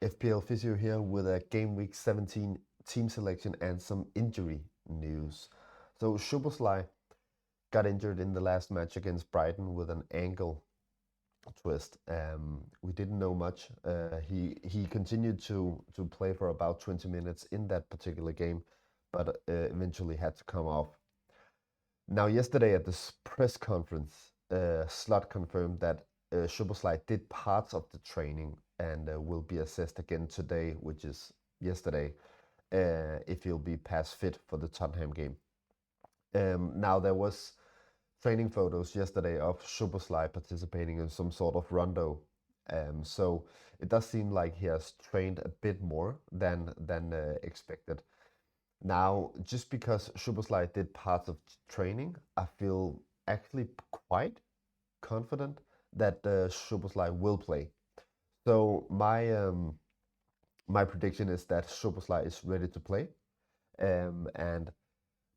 FPL Physio here with a Game Week 17 team selection and some injury news. So Szobo got injured in the last match against Brighton with an ankle twist. We didn't know much. He continued to play for about 20 minutes in that particular game, but eventually had to come off. Now, yesterday at this press conference, Slot confirmed that Szobo did parts of the training and will be assessed again today, which is yesterday, if he'll be pass fit for the Tottenham game. Now, there was training photos yesterday of Szobo participating in some sort of rondo. So it does seem like he has trained a bit more than expected. Now, just because Szobo did parts of training, I feel actually quite confident that Szobo will play. So my prediction is that Szobo is ready to play. And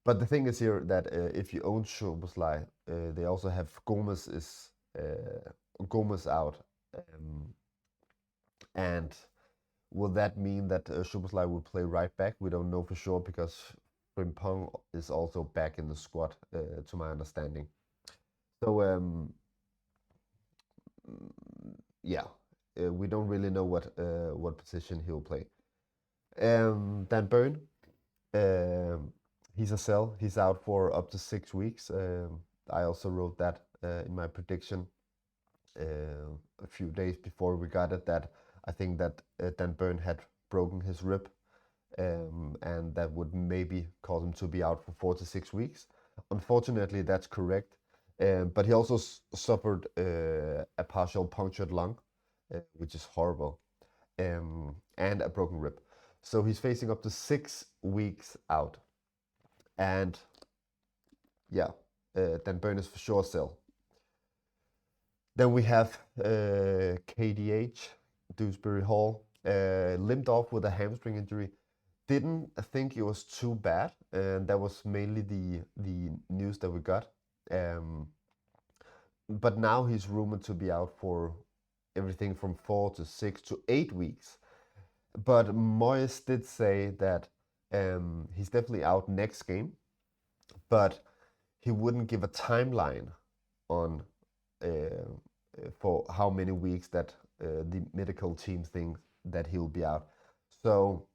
but the thing is here that if you own Szobo, they also have Gomez out, and will that mean that Szobo will play right back? We don't know for sure because Frimpong is also back in the squad, to my understanding. So yeah, we don't really know what position he'll play. Dan Burn, he's a sell. He's out for up to 6 weeks. I also wrote that in my prediction a few days before we got it, that I think that Dan Burn had broken his rib, and that would maybe cause him to be out for 4 to 6 weeks. Unfortunately, that's correct. But he also suffered a partial punctured lung, which is horrible, and a broken rib. So he's facing up to 6 weeks out. And yeah, Dan Burn is for sure sell. Then we have KDH, Dewsbury Hall, limped off with a hamstring injury. Didn't think it was too bad, and that was mainly the news that we got. But now he's rumored to be out for everything from 4 to 6 to 8 weeks. But Moyes did say that he's definitely out next game, but he wouldn't give a timeline on for how many weeks that the medical team thinks that he'll be out. So,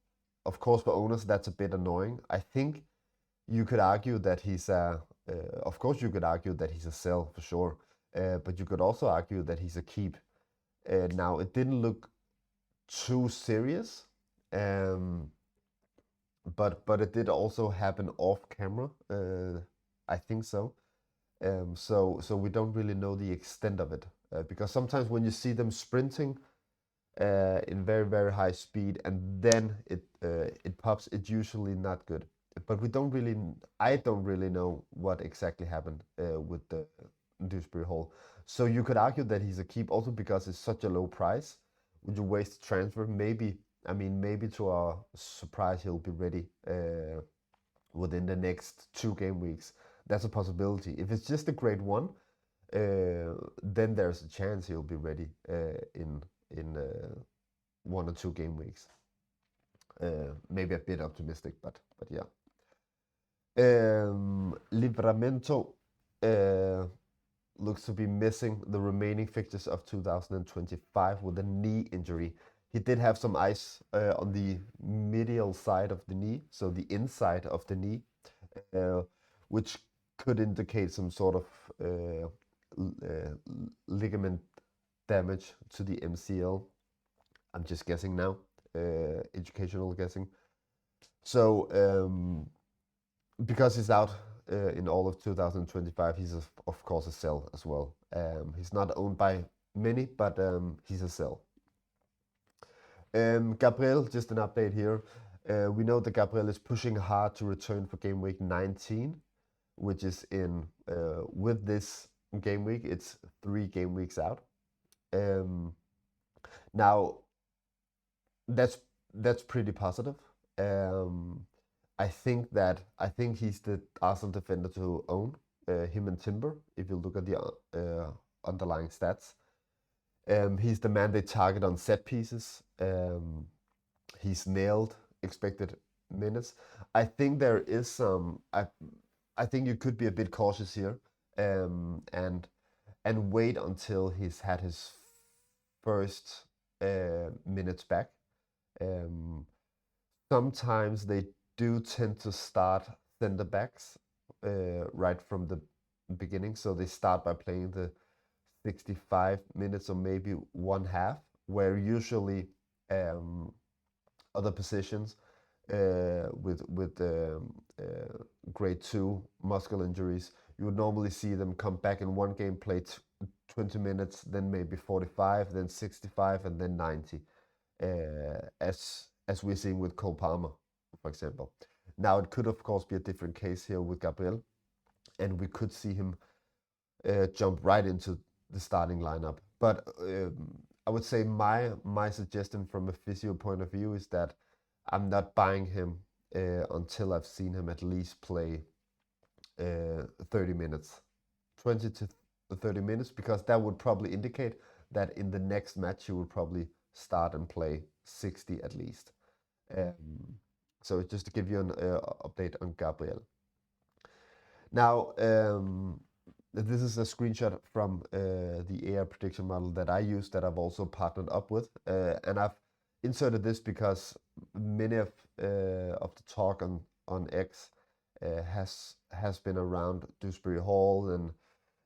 of course, for owners, that's a bit annoying. I think you could argue that of course, you could argue that he's a sell for sure, but you could also argue that he's a keep. Now, it didn't look too serious, but it did also happen off camera. I think so. So we don't really know the extent of it, because sometimes when you see them sprinting in very very high speed and then it pops, it's usually not good. But I don't really know what exactly happened with the Dewsbury Hall. So you could argue that he's a keep also because it's such a low price. Would you waste transfer? Maybe. I mean, maybe to our surprise, he'll be ready within the next 2 game weeks. That's a possibility. If it's just a grade one, then there's a chance he'll be ready in 1 or 2 game weeks. Maybe a bit optimistic, but yeah. Livramento looks to be missing the remaining fixtures of 2025 with a knee injury. He did have some ice on the medial side of the knee, so the inside of the knee, which could indicate some sort of ligament damage to the MCL. I'm just guessing now, educational guessing. So because he's out in all of 2025, he's of course a sell as well. He's not owned by many, but he's a sell. Gabriel, just an update here. We know that Gabriel is pushing hard to return for game week 19, which is in with this game week, it's 3 game weeks out. Now that's pretty positive. I think he's the Arsenal defender to own, him and Timber, if you look at the underlying stats. He's the man they target on set pieces. He's nailed expected minutes. I think there is some. I think you could be a bit cautious here, and wait until he's had his first minutes back. Um, Sometimes they do tend to start center backs right from the beginning, so they start by playing the 65 minutes or maybe one half, where usually um, other positions with grade 2 muscle injuries, you would normally see them come back in one game, play 20 minutes, then maybe 45, then 65, and then 90, as we're seeing with Cole Palmer, for example. Now, it could, of course, be a different case here with Gabriel, and we could see him jump right into the starting lineup. But I would say my suggestion from a physio point of view is that I'm not buying him until I've seen him at least play 30 minutes, 20 to 30 minutes, because that would probably indicate that in the next match he will probably start and play 60 at least. So just to give you an update on Gabriel. Now, this is a screenshot from the AI prediction model that I use that I've also partnered up with, and I've inserted this because many of the talk on X has been around Dewsbury Hall and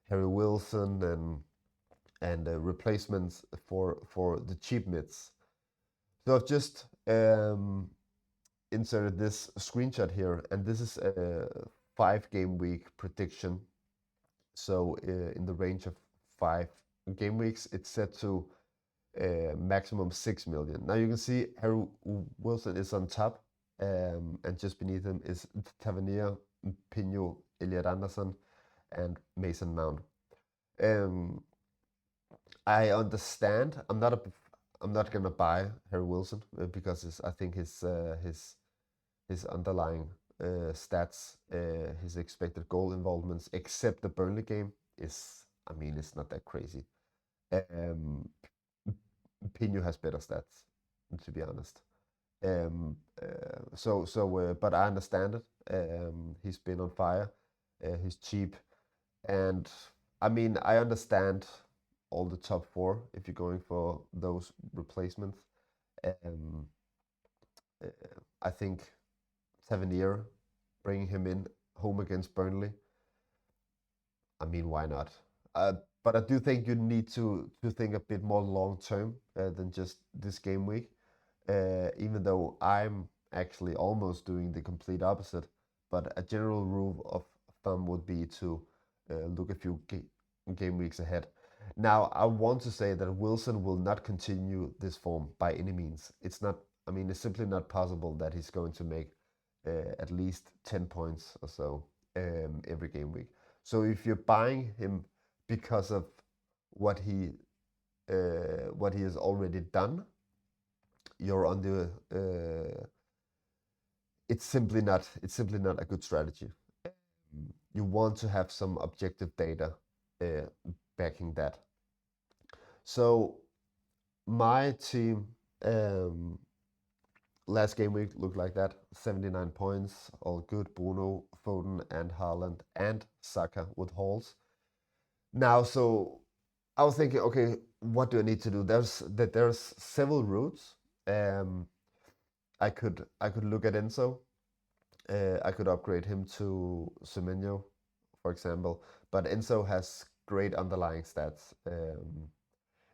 Harry Wilson and replacements for the cheap mids. So I've just inserted this screenshot here, and this is a 5 game week prediction. So in the range of 5 game weeks, it's set to maximum 6 million. Now you can see Harry Wilson is on top, and just beneath him is Tavernier, Pino, Elliot Anderson, and Mason Mount. I understand. I'm not gonna buy Harry Wilson because I think his underlying stats, his expected goal involvements, except the Burnley game, is, I mean, it's not that crazy. Um, Pino has better stats, to be honest. But I understand it. He's been on fire. He's cheap, and I mean, I understand all the top 4 if you're going for those replacements. Um, uh, I think Tavernier, bringing him in home against Burnley, I mean, why not? But I do think you need to think a bit more long term than just this game week. Even though I'm actually almost doing the complete opposite, but a general rule of thumb would be to look a few game weeks ahead. Now, I want to say that Wilson will not continue this form by any means. It's not. I mean, it's simply not possible that he's going to make at least 10 points or so every game week. So if you're buying him because of what he has already done, you're on the it's simply not a good strategy. You want to have some objective data backing that. So my team last game week looked like that: 79 points, all good. Bruno, Foden, and Haaland, and Saka with hauls. Now, so I was thinking, okay, what do I need to do? There's several routes. I could look at Enzo. I could upgrade him to Semenyo, for example. But Enzo has great underlying stats,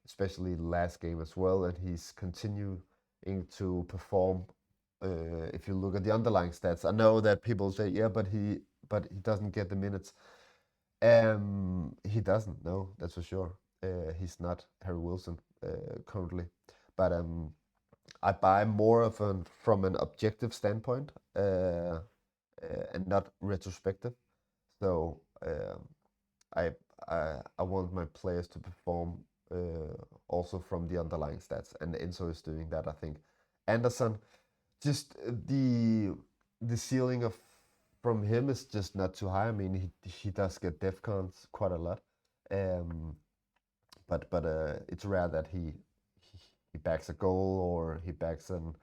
especially last game as well, and he's continuing to perform. If you look at the underlying stats, I know that people say, yeah, but he doesn't get the minutes. He doesn't. No, that's for sure. He's not Harry Wilson currently, but I buy more of from an objective standpoint and not retrospective. So I, I want my players to perform also from the underlying stats, and Enzo is doing that, I think. Anderson, just the ceiling of from him is just not too high. I mean, he does get defcons quite a lot, but it's rare that he backs a goal or he backs an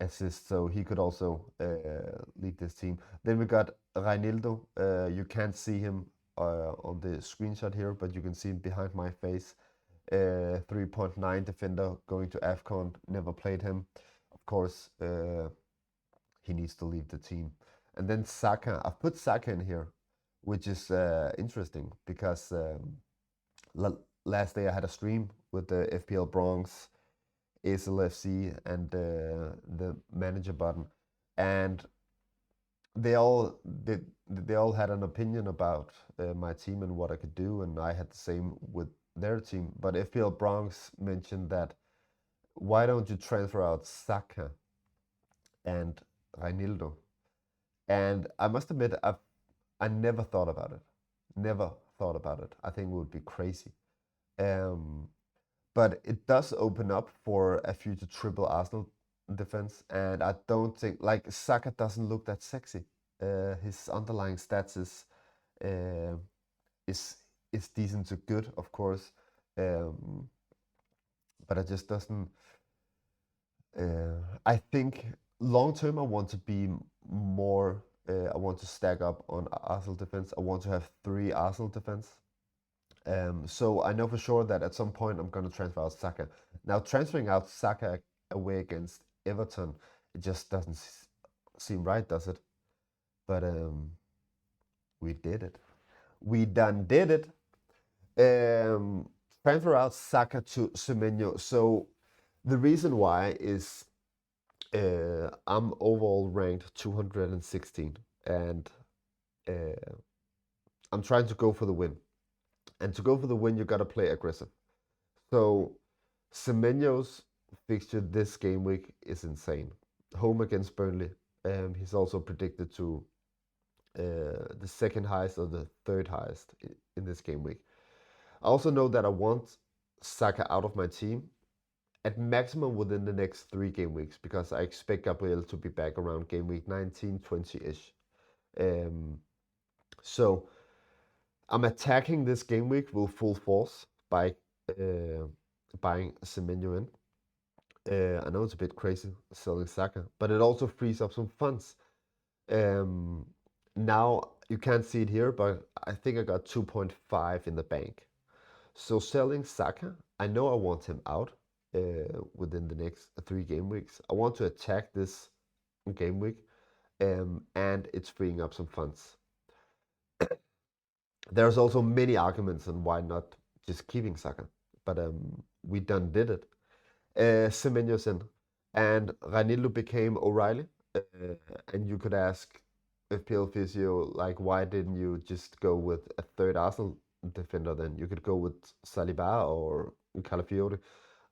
assist, so he could also lead this team. Then we got Reinildo. You can't see him on the screenshot here, but you can see him behind my face. 3.9 defender going to AFCON. Never played him. Of course, he needs to leave the team. And then Saka. I've put Saka in here, which is interesting because last day I had a stream with the FPL Bronx, ASL FC, and the manager button, and they all had an opinion about my team and what I could do, and I had the same with their team. But FPL Bronx mentioned that why don't you transfer out Saka and Reinildo? And I must admit, I never thought about it. Never thought about it. I think it would be crazy. Um, but it does open up for a future triple Arsenal defense, and I don't think like Saka doesn't look that sexy. His underlying stats uh, is is decent to good, of course, um, but it just doesn't. I think long term, I want to be more. I want to stack up on Arsenal defense. I want to have three Arsenal defense. So I know for sure that at some point I'm going to transfer out Saka. Now transferring out Saka away against Everton, it just doesn't seem right, does it? But we did it. We done did it. Um, Transfer out Saka to Semenyo. So the reason why is I'm overall ranked 216, and uh, I'm trying to go for the win. And to go for the win, you got to play aggressive. So Semenyo's fixture this game week is insane. Home against Burnley. He's also predicted to the second highest or the third highest in this game week. I also know that I want Saka out of my team at maximum within the next 3 game weeks because I expect Gabriel to be back around game week 19, 20-ish. Um, so I'm attacking this game week with full force by uh, buying Semenyo in. I know it's a bit crazy selling Saka, but it also frees up some funds. Um, Now you can't see it here, but I think I got 2.5 in the bank. So selling Saka, I know I want him out within the next 3 game weeks. I want to attack this game week, and it's freeing up some funds. There's also many arguments on why not just keeping Saka, but we done did it. Semenyo's in, and Ranillo became O'Reilly, and you could ask FPL Physio, like, why didn't you just go with a third Arsenal defender then? You could go with Saliba or Calafiori.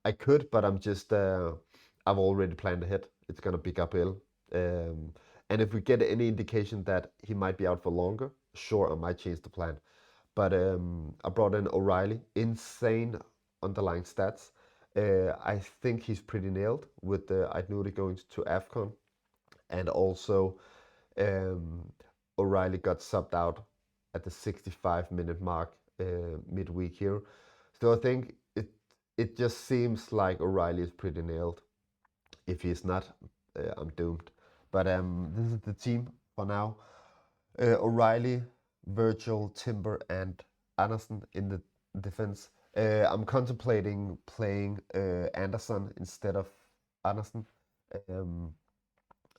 I could, but I've already planned ahead. It's gonna be Gabriel. Um, and if we get any indication that he might be out for longer, sure, I might change the plan. But I brought in O'Reilly, insane underlying stats. I think he's pretty nailed with the Aït-Nouri going to AFCON, and also um, O'Reilly got subbed out at the 65-minute mark midweek here. So I think it just seems like O'Reilly is pretty nailed. If he's not, I'm doomed. But this is the team for now. O'Reilly, Virgil, Timber, and Anderson in the defense. I'm contemplating playing Anderson instead of Anderson. Um,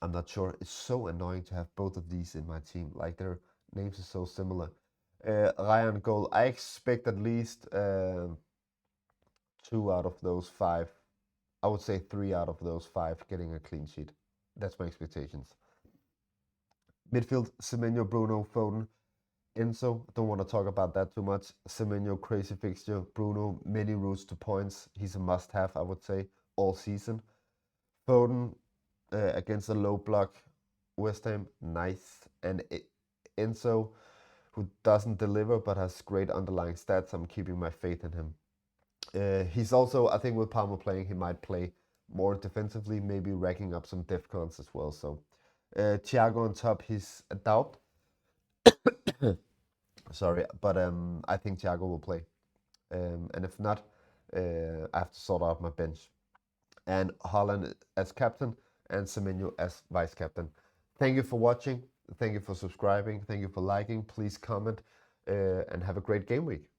I'm not sure. It's so annoying to have both of these in my team. Like their names are so similar. Ryan goal. I expect at least 2 out of those 5. I would say 3 out of those 5 getting a clean sheet. That's my expectations. Midfield: Semenyo, Bruno, Foden, Enzo. Don't want to talk about that too much. Semenyo, crazy fixture. Bruno, many routes to points. He's a must-have, I would say, all season. Foden against a low block West Ham, nice. And Enzo, who doesn't deliver but has great underlying stats. I'm keeping my faith in him. He's also, I think, with Palmer playing, he might play more defensively, maybe racking up some def cons as well. So Thiago on top, he's a doubt. Sorry, but I think Thiago will play. And if not, I have to sort out my bench. And Holland as captain and Semenyo as vice captain. Thank you for watching. Thank you for subscribing. Thank you for liking. Please comment and have a great game week.